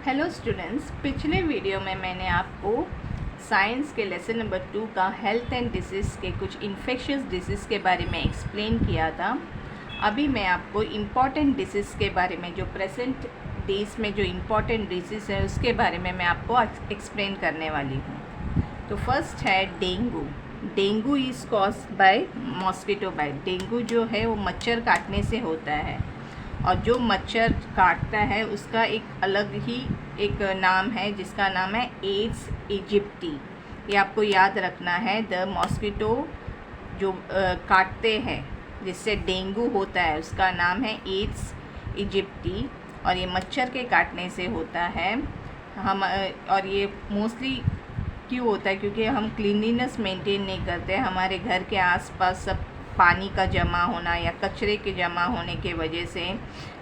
Hello students, पिछले video में मैंने आपको साइंस के लेसन नंबर 2 का हेल्थ एंड डिजीज़ के कुछ इन्फेक्शियस डिजीज़ के बारे में एक्सप्लेन किया था। अभी मैं आपको इम्पॉर्टेंट डिजीज़ के बारे में, जो प्रेजेंट डेज में जो इम्पॉर्टेंट डिजीज़ है उसके बारे में मैं आपको एक्सप्लेन करने वाली हूँ। तो फर्स्ट है dengue. Dengue is caused by mosquito bite. Dengue जो है वो मच्छर काटने से होता है, और जो मच्छर काटता है उसका एक अलग ही एक नाम है, जिसका नाम है एड्स इजिप्टी। ये आपको याद रखना है। द मॉस्किटो जो काटते हैं जिससे डेंगू होता है उसका नाम है एड्स इजिप्टी, और ये मच्छर के काटने से होता है। हम और ये मोस्टली क्यों होता है, क्योंकि हम क्लीनलीनेस मेंटेन नहीं करते। हमारे घर के आसपास सब पानी का जमा होना या कचरे के जमा होने के वजह से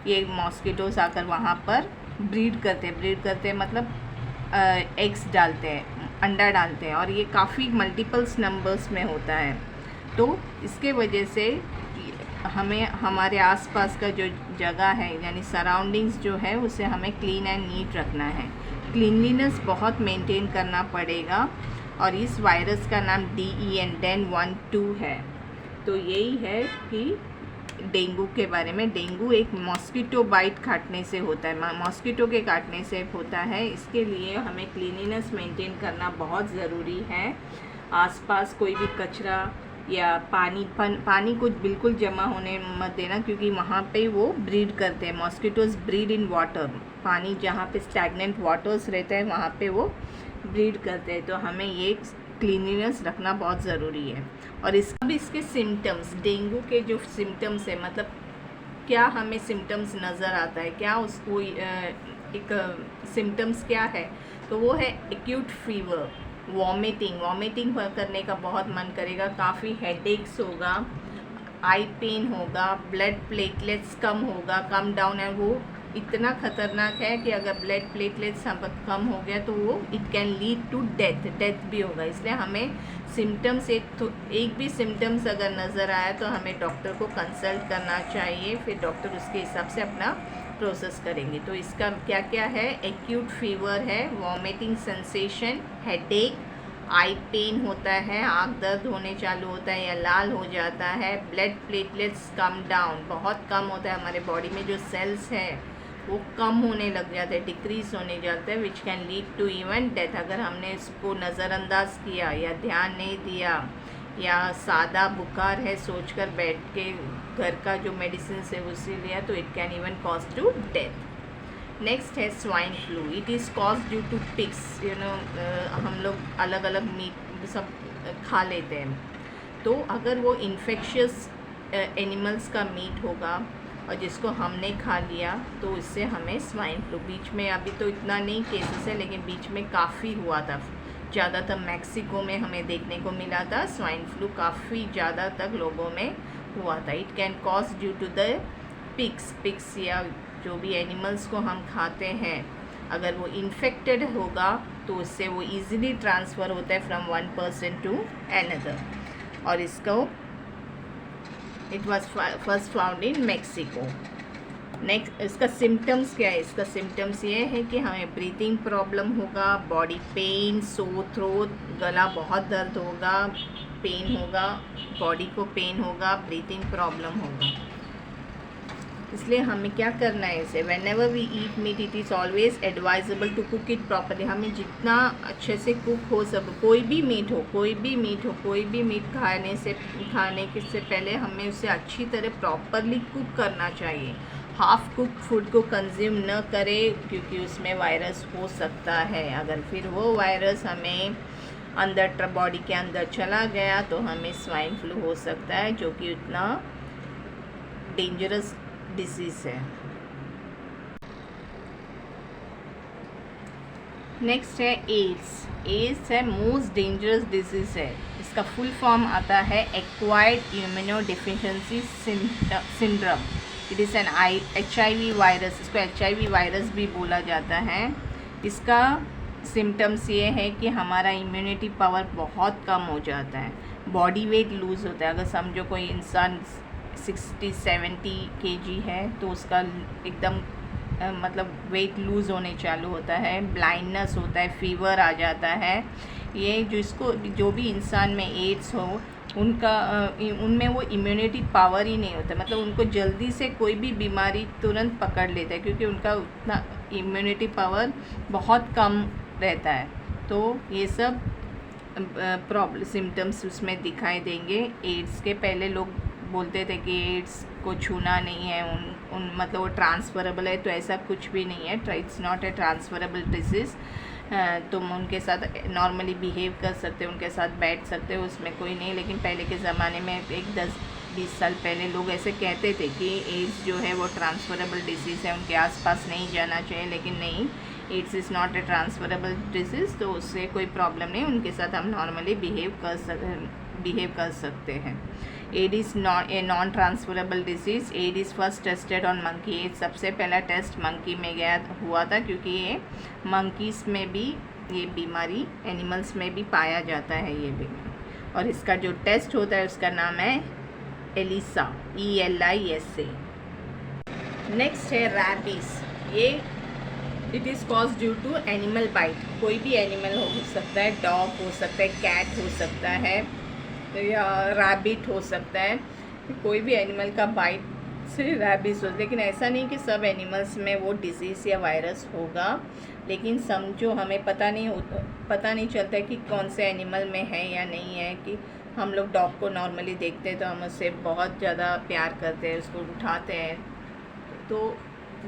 ये मॉस्किटोस आकर वहाँ पर ब्रीड करते हैं मतलब एग्स डालते हैं, अंडा डालते हैं, और ये काफ़ी मल्टीपल्स नंबर्स में होता है। तो इसके वजह से हमें हमारे आसपास का जो जगह है यानी सराउंडिंग्स जो है उसे हमें क्लीन एंड नीट रखना है। क्लीनलीनेस बहुत मेंटेन करना पड़ेगा। और इस वायरस का नाम DEN12 है। तो यही है कि डेंगू के बारे में। डेंगू एक मॉस्किटो बाइट काटने से होता है, मॉस्किटो के काटने से होता है। इसके लिए हमें क्लीनिनेस मेंटेन करना बहुत ज़रूरी है। आसपास कोई भी कचरा या पानी को बिल्कुल जमा होने मत देना, क्योंकि वहाँ पे वो ब्रीड करते हैं। Mosquitoes breed in water. पानी जहाँ पे स्टैगनेंट वाटर्स रहते हैं वहाँ पे वो ब्रीड करते हैं। तो हमें ये क्लीनिनेस रखना बहुत ज़रूरी है। और इसके सिम्टम्स, डेंगू के जो सिम्टम्स है, मतलब क्या हमें सिम्टम्स नज़र आता है, क्या उसको एक सिम्टम्स क्या है, तो वो है एक्यूट फीवर, वॉमिटिंग करने का बहुत मन करेगा, काफ़ी हेडेक्स होगा, आई पेन होगा, ब्लड प्लेटलेट्स कम डाउन है। वो इतना ख़तरनाक है कि अगर ब्लड प्लेटलेट्स कम हो गया तो वो it can lead to death भी होगा। इसलिए हमें सिम्टम्स एक भी सिम्टम्स अगर नज़र आया तो हमें डॉक्टर को कंसल्ट करना चाहिए। फिर डॉक्टर उसके हिसाब से अपना प्रोसेस करेंगे। तो इसका क्या क्या है, एक्यूट फीवर है, वॉमिटिंग सेंसेशन, हेडेक, आई पेन होता है, आँख दर्द होने चालू होता है या लाल हो जाता है, ब्लड प्लेटलेट्स कम डाउन, बहुत कम होता है, हमारे बॉडी में जो सेल्स है वो कम होने लग जाते हैं, डिक्रीज होने जाते हैं, which can lead to even death. अगर हमने इसको नज़रअंदाज किया या ध्यान नहीं दिया या सादा बुखार है सोचकर बैठ के घर का जो मेडिसिन है उसे लिया, तो it can even cause to death. Next है swine flu. It is cause due to pigs. हम लोग अलग अलग मीट सब खा लेते हैं, तो अगर वो इन्फेक्शियस एनिमल्स का मीट होगा और जिसको हमने खा लिया तो इससे हमें स्वाइन फ्लू, बीच में अभी तो इतना नहीं केसेस है लेकिन बीच में काफ़ी हुआ था, ज़्यादातर मैक्सिको में हमें देखने को मिला था। स्वाइन फ्लू काफ़ी ज़्यादा तक लोगों में हुआ था। It can cause due to the pigs या जो भी एनिमल्स को हम खाते हैं, अगर वो इन्फेक्टेड होगा तो उससे वो इजीली ट्रांसफ़र होता है from one person to another. और इसको it was first found in Mexico. Next, इसका सिम्टम्स क्या है? इसका सिम्टम्स ये है कि हमें ब्रीथिंग प्रॉब्लम होगा, बॉडी पेन, सो थ्रोट, गला बहुत दर्द होगा, पेन होगा, बॉडी को पेन होगा, ब्रीथिंग प्रॉब्लम होगा। इसलिए हमें क्या करना है इसे, whenever we eat meat it is always advisable to cook it properly. हमें जितना अच्छे से कुक हो सब, कोई भी मीट खाने से पहले हमें उसे अच्छी तरह प्रॉपरली कुक करना चाहिए। हाफ कुक फूड को कंज्यूम न करें, क्योंकि उसमें वायरस हो सकता है। अगर फिर वो वायरस हमें अंदर बॉडी के अंदर चला गया तो हमें स्वाइन फ्लू हो सकता है, जो कि उतना डेंजरस डिजीज़ है। नेक्स्ट है एड्स है मोस्ट डेंजरस डिजीज़ है। इसका फुल फॉर्म आता है acquired immuno deficiency syndrome. It is an HIV virus. इसको HIV वायरस भी बोला जाता है। इसका सिम्टम्स ये है कि हमारा इम्यूनिटी पावर बहुत कम हो जाता है, बॉडी वेट लूज़ होता है। अगर समझो कोई इंसान 60-70 kg है तो उसका एकदम मतलब वेट लूज़ होने चालू होता है, ब्लाइंडनेस होता है, फीवर आ जाता है। ये जो भी इंसान में एड्स हो उनमें वो इम्यूनिटी पावर ही नहीं होता, मतलब उनको जल्दी से कोई भी बीमारी तुरंत पकड़ लेता है क्योंकि उनका उतना इम्यूनिटी पावर बहुत कम रहता है। तो ये सब प्रॉब्लम सिम्टम्स उसमें दिखाई देंगे। एड्स के पहले लोग बोलते थे कि एड्स को छूना नहीं है, मतलब वो ट्रांसफरेबल है, तो ऐसा कुछ भी नहीं है। It's not a transferable disease. तुम उनके साथ नॉर्मली बिहेव कर सकते हो, उनके साथ बैठ सकते हो, उसमें कोई नहीं। लेकिन पहले के ज़माने में 10-20 साल पहले लोग ऐसे कहते थे कि एड्स जो है वो ट्रांसफरेबल डिजीज़ है, उनके आसपास नहीं जाना चाहिए। लेकिन नहीं, AIDS is not a transferable disease, तो उससे कोई प्रॉब्लम नहीं, उनके साथ हम नॉर्मली बिहेव कर सकते हैं। AIDS is non transferable disease. AIDS is first tested on monkey. AIDS सबसे पहला टेस्ट मंकी में हुआ था क्योंकि ये मंकीज़ में भी ये बीमारी, एनिमल्स में भी पाया जाता है ये बीमारी। और इसका जो टेस्ट होता है उसका नाम है एलिसा, ELISA। नेक्स्ट है रैबीज़। ये it is cause due to animal bite. कोई भी एनिमल हो सकता है, डॉग हो सकता है, कैट हो सकता है, या रैबिट हो सकता है। कोई भी एनिमल का बाइट से रैबिस हो, लेकिन ऐसा नहीं कि सब एनिमल्स में वो डिजीज़ या वायरस होगा। लेकिन समझो हमें पता नहीं चलता है कि कौन से एनिमल में है या नहीं है। कि हम लोग डॉग को नॉर्मली देखते हैं तो हम उससे बहुत ज़्यादा प्यार करते हैं, उसको उठाते हैं, तो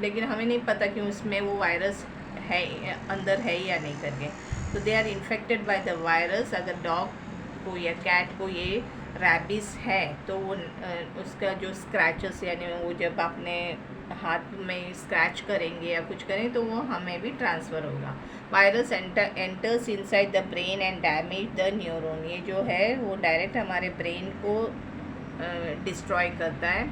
लेकिन हमें नहीं पता कि उसमें वो वायरस है, अंदर है या नहीं करके। तो they are infected by the virus. अगर डॉग को या कैट को ये रैबिस है तो वो उसका जो स्क्रैचेस, यानी वो जब अपने हाथ में स्क्रैच करेंगे या कुछ करें तो वो हमें भी ट्रांसफ़र होगा। Virus enters inside the brain and damage the neuron. ये जो है वो डायरेक्ट हमारे ब्रेन को डिस्ट्रॉय करता है।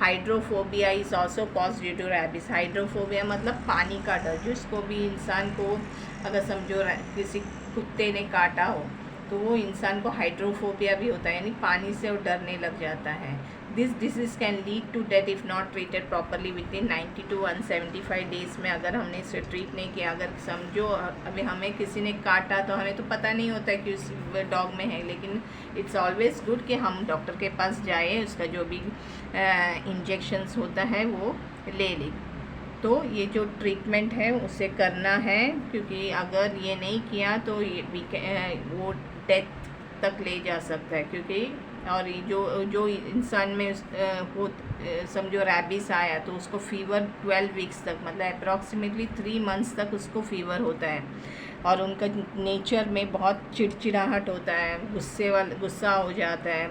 Hydrophobia is also cause due to rabies. Hydrophobia मतलब पानी का डर। जिसको भी इंसान को अगर समझो किसी कुत्ते ने काटा हो तो वो इंसान को हाइड्रोफोबिया भी होता है, यानी पानी से वो डरने लग जाता है। This disease can lead to death if not treated properly within 90 to 175 days में। अगर हमने इसे ट्रीट नहीं किया, अगर समझो अभी हमें किसी ने काटा तो हमें तो पता नहीं होता है कि उस डॉग में है, लेकिन इट्स ऑलवेज़ गुड कि हम डॉक्टर के पास जाए, उसका जो भी इंजेक्शंस होता है वो ले लें। तो ये जो ट्रीटमेंट है उसे करना है, क्योंकि अगर ये नहीं किया तो ये वो डेथ तक ले जा सकता है। क्योंकि और जो इंसान में समझो रैबिस आया तो उसको फ़ीवर 12 वीक्स तक, मतलब अप्रॉक्सीमेटली 3 मंथ्स तक उसको फ़ीवर होता है। और उनका नेचर में बहुत चिड़चिड़ाहट होता है, गुस्सा हो जाता है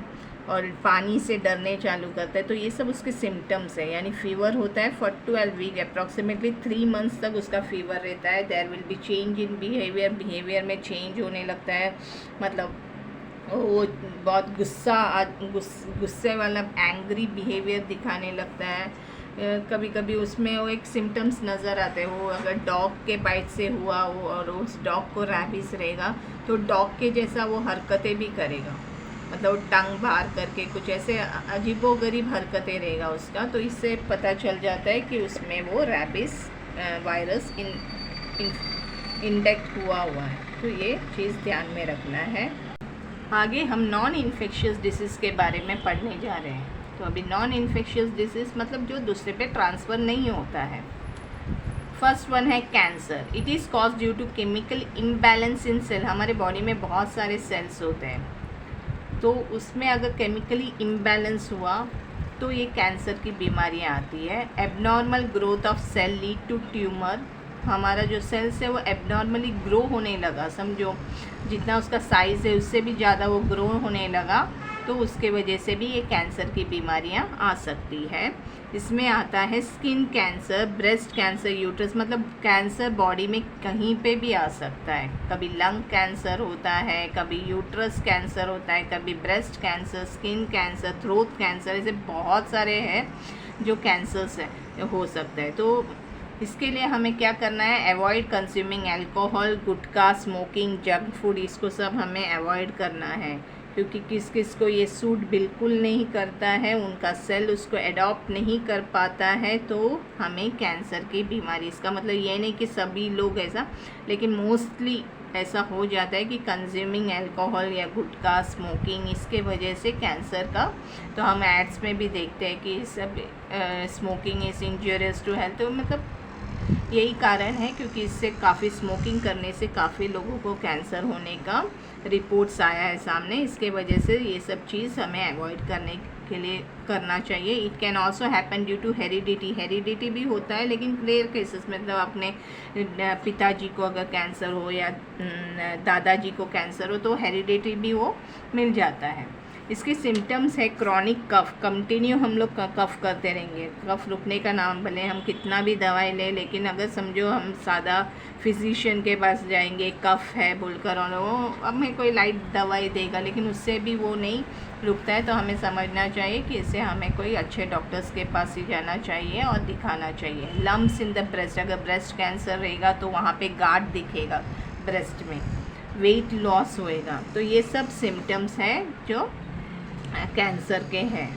और पानी से डरने चालू करता है। तो ये सब उसके सिम्टम्स है। यानी फ़ीवर होता है फॉर 12 वीक, अप्रॉक्सीमेटली 3 मंथ्स तक उसका फ़ीवर रहता है। There will be change in behaviour में चेंज होने लगता है, मतलब वो बहुत गुस्से वाला एंग्री बिहेवियर दिखाने लगता है। कभी कभी उसमें वो एक सिम्टम्स नज़र आते हैं। वो अगर डॉग के बाइट से हुआ हो और उस डॉग को रैबिस रहेगा तो डॉग के जैसा वो हरकतें भी करेगा, मतलब वो टंग बाहर करके कुछ ऐसे अजीबोगरीब हरकतें रहेगा उसका। तो इससे पता चल जाता है कि उसमें वो रैबिस वायरस इंडेक्ट हुआ है। तो ये चीज़ ध्यान में रखना है। आगे हम नॉन इन्फेक्शियस डिसीज़ के बारे में पढ़ने जा रहे हैं। तो अभी नॉन इन्फेक्शियस डिसीज़ मतलब जो दूसरे पे ट्रांसफ़र नहीं होता है। फर्स्ट वन है cancer. It is cause due to chemical imbalance in cell. हमारे बॉडी में बहुत सारे सेल्स होते हैं, तो उसमें अगर केमिकली इम्बैलेंस हुआ तो ये कैंसर की बीमारियाँ आती है। Abnormal growth of cell lead to tumour. हमारा जो सेल्स है वो एबनॉर्मली ग्रो होने लगा, समझो जितना उसका साइज़ है उससे भी ज़्यादा वो ग्रो होने लगा, तो उसके वजह से भी ये कैंसर की बीमारियां आ सकती है। इसमें आता है skin cancer, breast cancer, uterus, मतलब कैंसर बॉडी में कहीं पे भी आ सकता है। कभी लंग कैंसर होता है, कभी यूट्रस कैंसर होता है, कभी breast cancer, skin cancer, throat cancer, ऐसे बहुत सारे हैं जो कैंसर्स हो सकता है। तो इसके लिए हमें क्या करना है, अवॉइड कंज्यूमिंग अल्कोहल, गुटखा, स्मोकिंग, जंक फूड, इसको सब हमें अवॉइड करना है, क्योंकि किस किस को ये सूट बिल्कुल नहीं करता है, उनका सेल उसको एडॉप्ट नहीं कर पाता है, तो हमें कैंसर की बीमारी, इसका मतलब ये नहीं कि सभी लोग ऐसा, लेकिन मोस्टली ऐसा हो जाता है कि कंज्यूमिंग अल्कोहल या गुटखा, स्मोकिंग, इसके वजह से कैंसर का, तो हम एड्स में भी देखते हैं कि सब smoking is injurious to health, तो मतलब यही कारण है, क्योंकि इससे काफ़ी स्मोकिंग करने से काफ़ी लोगों को कैंसर होने का रिपोर्ट्स आया है सामने। इसके वजह से ये सब चीज़ हमें अवॉइड करने के लिए करना चाहिए। It can also happen due to heredity भी होता है, लेकिन रेयर केसेस, मतलब अपने पिताजी को अगर कैंसर हो या दादाजी को कैंसर हो तो हेरिडिटी भी वो मिल जाता है। इसके सिम्टम्स है क्रॉनिक कफ, कंटिन्यू हम लोग कफ करते रहेंगे, कफ रुकने का नाम, भले हम कितना भी दवाई लें, लेकिन अगर समझो हम सादा फिजिशियन के पास जाएंगे, कफ है बोलकर, और वो हमें कोई लाइट दवाई देगा, लेकिन उससे भी वो नहीं रुकता है, तो हमें समझना चाहिए कि इससे हमें कोई अच्छे डॉक्टर्स के पास ही जाना चाहिए और दिखाना चाहिए। लम्स इन द ब्रेस्ट, अगर ब्रेस्ट कैंसर रहेगा तो वहाँ पे गार्ड दिखेगा ब्रेस्ट में, वेट लॉस होएगा, तो ये सब सिम्टम्स हैं जो कैंसर के हैं।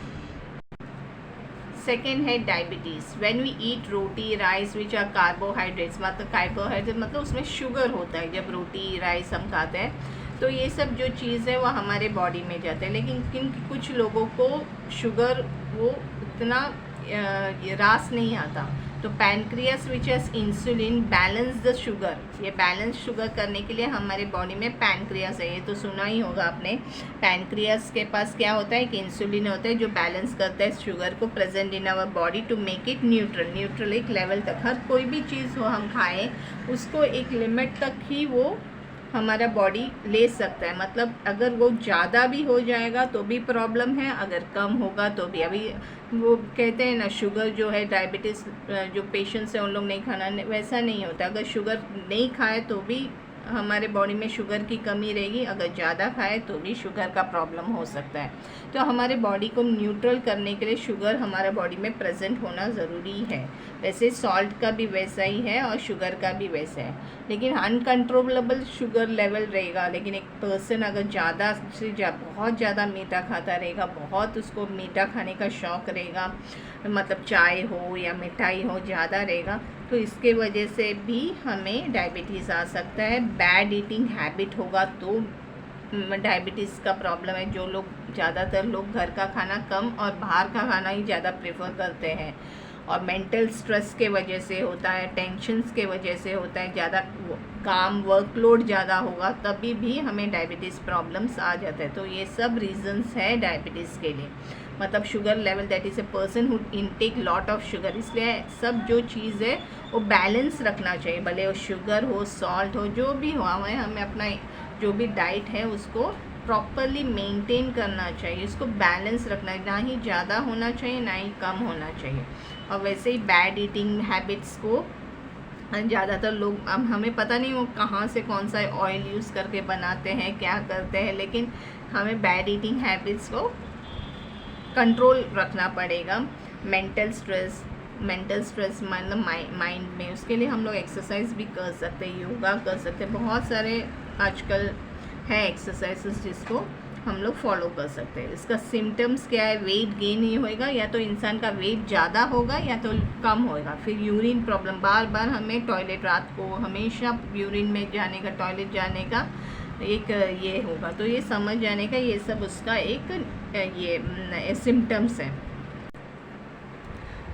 सेकेंड है diabetes. When we eat roti rice which are carbohydrates, मतलब कार्बोहाइड्रेट मतलब उसमें शुगर होता है, जब रोटी राइस हम खाते हैं तो ये सब जो चीज़ है वो हमारे बॉडी में जाते हैं, लेकिन कुछ लोगों को शुगर वो इतना रास नहीं आता, तो pancreas which as insulin balance the sugar, ये बैलेंस शुगर करने के लिए हमारे बॉडी में पैनक्रियास है, ये तो सुना ही होगा आपने। पैनक्रियास के पास क्या होता है कि इंसुलिन होता है जो बैलेंस करता है शुगर को present in our body to make it neutral एक लेवल तक। हर कोई भी चीज़ हो हम खाएं उसको एक लिमिट तक ही वो हमारा बॉडी ले सकता है, मतलब अगर वो ज़्यादा भी हो जाएगा तो भी प्रॉब्लम है, अगर कम होगा तो भी। अभी वो कहते हैं ना, शुगर जो है डायबिटीज़ जो पेशेंट्स हैं उन लोग नहीं खाना, वैसा नहीं होता। अगर शुगर नहीं खाए तो भी हमारे बॉडी में शुगर की कमी रहेगी, अगर ज़्यादा खाए तो भी शुगर का प्रॉब्लम हो सकता है। तो हमारे बॉडी को न्यूट्रल करने के लिए शुगर हमारा बॉडी में प्रेजेंट होना ज़रूरी है। वैसे सॉल्ट का भी वैसा ही है और शुगर का भी वैसा है, लेकिन अनकंट्रोलेबल शुगर लेवल रहेगा। लेकिन एक पर्सन अगर ज़्यादा से बहुत ज़्यादा मीठा खाता रहेगा, बहुत उसको मीठा खाने का शौक़ रहेगा, मतलब चाय हो या मिठाई हो ज़्यादा रहेगा, तो इसके वजह से भी हमें डायबिटीज़ आ सकता है। बैड ईटिंग हैबिट होगा तो डायबिटीज़ का प्रॉब्लम है। जो लोग, ज़्यादातर लोग घर का खाना कम और बाहर का खाना ही ज़्यादा प्रेफर करते हैं, और मेंटल स्ट्रेस के वजह से होता है, टेंशन्स के वजह से होता है, ज़्यादा काम वर्कलोड ज़्यादा होगा तभी भी हमें डायबिटीज़ प्रॉब्लम्स आ जाते हैं। तो ये सब रीजंस है डायबिटीज़ के लिए, मतलब sugar level, that is a person who intake lot of sugar. इसलिए सब जो चीज़ है वो बैलेंस रखना चाहिए, भले वो शुगर हो, सॉल्ट हो, जो भी हो, हमें अपना जो भी डाइट है उसको प्रॉपरली मेंटेन करना चाहिए, उसको बैलेंस रखना है, ना ही ज़्यादा होना चाहिए ना ही कम होना चाहिए। और वैसे ही बैड ईटिंग हैबिट्स को ज़्यादातर लोग, अब हमें पता नहीं वो कहाँ से कौन सा ऑयल यूज़ करके बनाते हैं, क्या करते हैं, लेकिन हमें बैड ईटिंग हैबिट्स को कंट्रोल रखना पड़ेगा। मेंटल स्ट्रेस मतलब माइंड में, उसके लिए हम लोग एक्सरसाइज भी कर सकते हैं, योगा कर सकते हैं, बहुत सारे आजकल है एक्सरसाइजेस जिसको हम लोग फॉलो कर सकते हैं। इसका सिम्टम्स क्या है, वेट गेन ही होएगा, या तो इंसान का वेट ज़्यादा होगा या तो कम होएगा। फिर यूरिन प्रॉब्लम, बार बार हमें टॉयलेट, रात को हमेशा यूरिन में जाने का, टॉयलेट जाने का एक ये होगा, तो ये समझ जाने का, ये सब उसका एक ये सिम्टम्स है।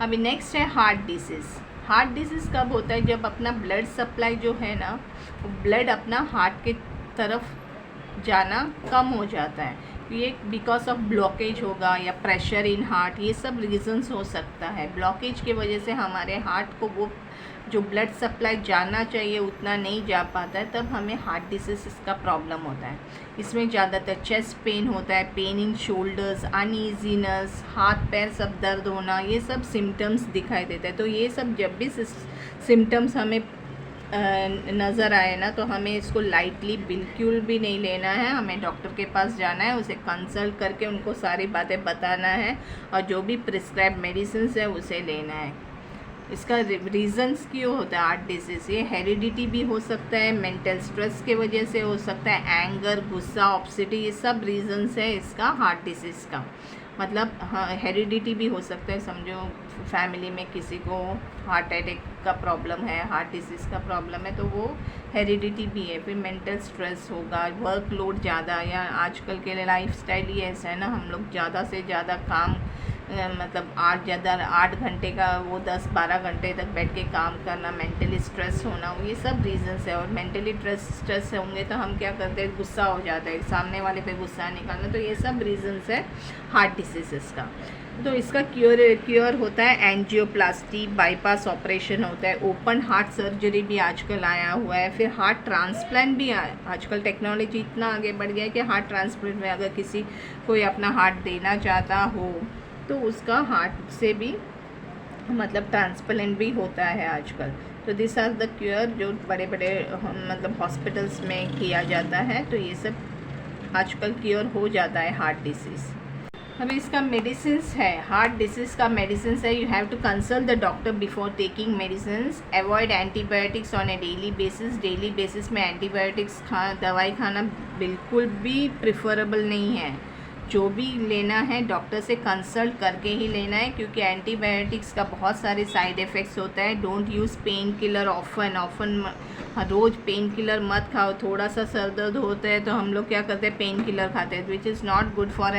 अभी नेक्स्ट है हार्ट डिसीज़। हार्ट डिसीज़ कब होता है, जब अपना ब्लड सप्लाई जो है ना, ब्लड अपना हार्ट के तरफ जाना कम हो जाता है, ये बिकॉज ऑफ ब्लॉकेज होगा या प्रेशर इन हार्ट, ये सब रीजंस हो सकता है। ब्लॉकेज की वजह से हमारे हार्ट को वो जो ब्लड सप्लाई जाना चाहिए उतना नहीं जा पाता है, तब हमें हार्ट डिसीज़ का प्रॉब्लम होता है। इसमें ज़्यादातर चेस्ट पेन होता है, पेन इन शोल्डर्स, अनईजीनेस, हाथ पैर सब दर्द होना, ये सब सिम्टम्स दिखाई देते हैं। तो ये सब जब भी सिम्टम्स हमें नज़र आए ना, तो हमें इसको लाइटली बिल्कुल भी नहीं लेना है, हमें डॉक्टर के पास जाना है, उसे कंसल्ट करके उनको सारी बातें बताना है और जो भी प्रिस्क्राइब मेडिसिन है उसे लेना है। इसका रीजंस क्यों होता है हार्ट डिसीज़? ये हेरिडिटी भी हो सकता है, मेंटल स्ट्रेस के वजह से हो सकता है, एंगर, गुस्सा, ऑब्सेसिटी, ये सब रीजंस है इसका हार्ट डिसीज़ का। मतलब हाँ, हेरिडिटी भी हो सकता है, समझो फैमिली में किसी को हार्ट अटैक का प्रॉब्लम है, हार्ट डिसीज़ का प्रॉब्लम है, तो वो हेरिडिटी भी है। फिर मेंटल स्ट्रेस होगा, वर्कलोड ज़्यादा, या आजकल के लाइफस्टाइल ही ऐसा है ना, हम लोग ज़्यादा से ज़्यादा काम मतलब 8 घंटे का वो 10-12 घंटे तक बैठ के काम करना, मेंटली स्ट्रेस होना, ये सब रीजंस है। और मेंटली स्ट्रेस होंगे तो हम क्या करते हैं, गुस्सा हो जाता है, सामने वाले पे गुस्सा निकालना, तो ये सब रीजंस है हार्ट डिसीज़ का। तो इसका क्योर होता है एंजियोप्लास्टी, बाईपास ऑपरेशन होता है, ओपन हार्ट सर्जरी भी आजकल आया हुआ है, फिर हार्ट ट्रांसप्लांट भी आजकल टेक्नोलॉजी इतना आगे बढ़ गया है कि हार्ट ट्रांसप्लांट में अगर किसी कोई अपना हार्ट देना चाहता हो तो उसका हार्ट से भी मतलब ट्रांसप्लांट भी होता है आजकल। तो दिस आर द क्योर जो बड़े बड़े मतलब हॉस्पिटल्स में किया जाता है, तो ये सब आजकल क्योर हो जाता है हार्ट डिसीज़। अभी इसका मेडिसिन्स है, हार्ट डिसीज़ का मेडिसिन्स है, you have to consult the doctor before taking medicines, avoid antibiotics on a daily basis में एंटीबायोटिक्स दवाई खाना बिल्कुल भी प्रिफरेबल नहीं है। जो भी लेना है डॉक्टर से कंसल्ट करके ही लेना है, क्योंकि एंटीबायोटिक्स का बहुत सारे साइड इफ़ेक्ट्स होता है। Don't use pain killer often रोज़ पेन किलर मत खाओ। थोड़ा सा सर दर्द होता है तो हम लोग क्या करते हैं, पेन किलर खाते हैं, which is not good for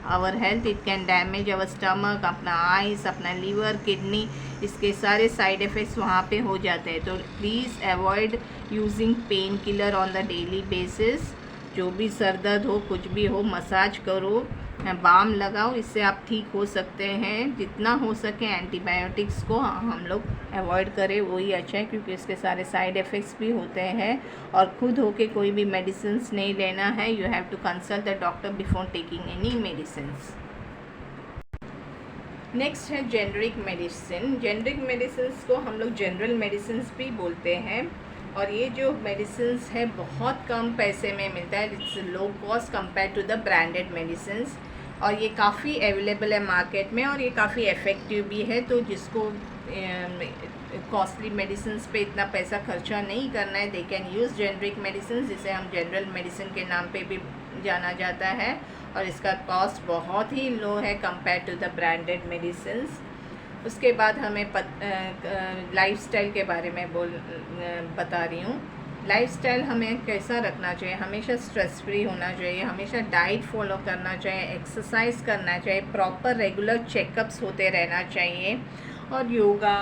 our health. It can damage our stomach, अपना आइस, अपना लीवर, किडनी, इसके सारे साइड इफ़ेक्ट्स वहाँ पे हो जाते हैं। तो please avoid using pain killer on the daily basis. जो भी सर दर्द हो, कुछ भी हो, मसाज करो, बाम लगाओ, इससे आप ठीक हो सकते हैं। जितना हो सके एंटीबायोटिक्स को हम लोग अवॉइड करें, वही अच्छा है, क्योंकि इसके सारे साइड इफ़ेक्ट्स भी होते हैं। और खुद होके कोई भी मेडिसिन्स नहीं लेना है, you have to consult the doctor before taking any medicines. Next है जेनरिक मेडिसिन। जेनरिक मेडिसिन को हम लोग जनरल मेडिसिन भी बोलते हैं, और ये जो मेडिसिन्स है बहुत कम पैसे में मिलता है, it's low cost compare to the branded medicines, और ये काफ़ी अवेलेबल है मार्केट में, और ये काफ़ी इफ़ेक्टिव भी है। तो जिसको कॉस्टली मेडिसिन्स पे इतना पैसा खर्चा नहीं करना है, they can use generic medicine, जिसे हम जनरल मेडिसिन के नाम पे भी जाना जाता है, और इसका कॉस्ट बहुत ही लो है compare to the branded medicines. उसके बाद हमें लाइफस्टाइल के बारे में बता रही हूँ। लाइफस्टाइल हमें कैसा रखना चाहिए, हमेशा स्ट्रेस फ्री होना चाहिए, हमेशा डाइट फॉलो करना चाहिए, एक्सरसाइज करना चाहिए, प्रॉपर रेगुलर चेकअप्स होते रहना चाहिए, और योगा,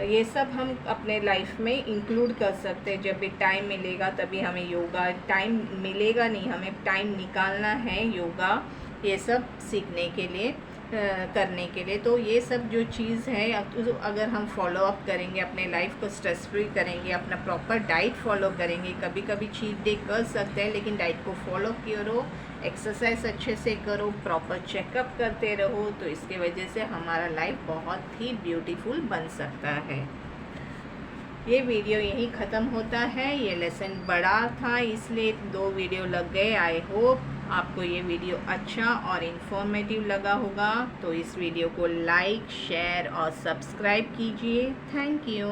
ये सब हम अपने लाइफ में इंक्लूड कर सकते हैं। जब भी टाइम मिलेगा तभी हमें योगा, टाइम मिलेगा नहीं, हमें टाइम निकालना है योगा, ये सब सीखने के लिए, करने के लिए। तो ये सब जो चीज़ है, अगर हम फॉलो अप करेंगे, अपने लाइफ को स्ट्रेस फ्री करेंगे, अपना प्रॉपर डाइट फॉलो करेंगे, कभी कभी चीट डे कर सकते हैं, लेकिन डाइट को फॉलो करो, एक्सरसाइज अच्छे से करो, प्रॉपर चेकअप करते रहो, तो इसके वजह से हमारा लाइफ बहुत ही ब्यूटीफुल बन सकता है। ये वीडियो यहीं ख़त्म होता है। ये लेसन बड़ा था इसलिए 2 वीडियो लग गए। आई होप आपको ये वीडियो अच्छा और इन्फॉर्मेटिव लगा होगा, तो इस वीडियो को लाइक, शेयर और सब्सक्राइब कीजिए। Thank you.